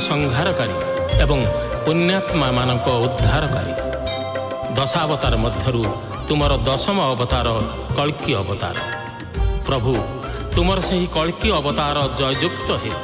ସଂହାରକାରୀ ଏବଂ ପୁଣ୍ୟାତ୍ମାମାନଙ୍କ ଉଦ୍ଧାରକାରୀ। ଦଶାବତାର ମଧ୍ୟରୁ ତୁମର ଦଶମ ଅବତାର କଳ୍କି ଅବତାର। ପ୍ରଭୁ, ତୁମର ସେହି କଳ୍କି ଅବତାର ଜୟଯୁକ୍ତ ହେଉ।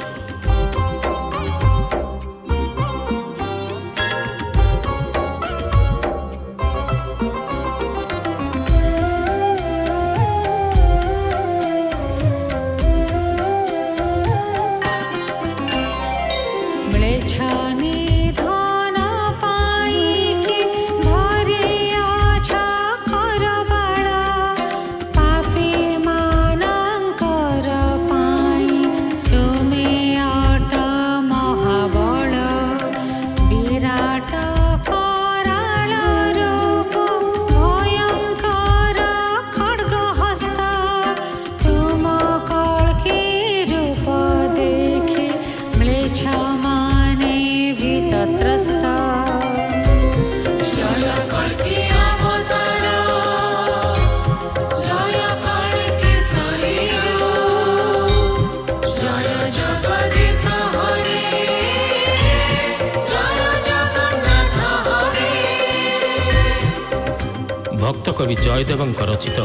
ଭକ୍ତ କବି ଜୟଦେବଙ୍କ ରଚିତ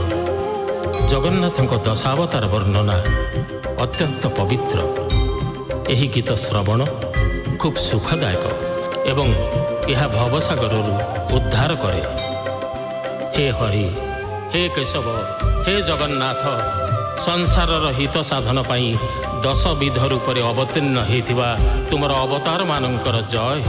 ଜଗନ୍ନାଥଙ୍କ ଦଶାବତାର ବର୍ଣ୍ଣନା ଅତ୍ୟନ୍ତ ପବିତ୍ର। ଏହି ଗୀତ ଶ୍ରବଣ ଖୁବ୍ ସୁଖଦାୟକ ଏବଂ ଏହା ଭବସାଗରରୁ ଉଦ୍ଧାର କରେ। ହେ ହରି, ହେ କେଶବ, ହେ ଜଗନ୍ନାଥ, ସଂସାରର ହିତ ସାଧନ ପାଇଁ 10 ବିଧ ରୂପରେ ଅବତୀର୍ଣ୍ଣ ହୋଇଥିବା ତୁମର ଅବତାରମାନଙ୍କର ଜୟ।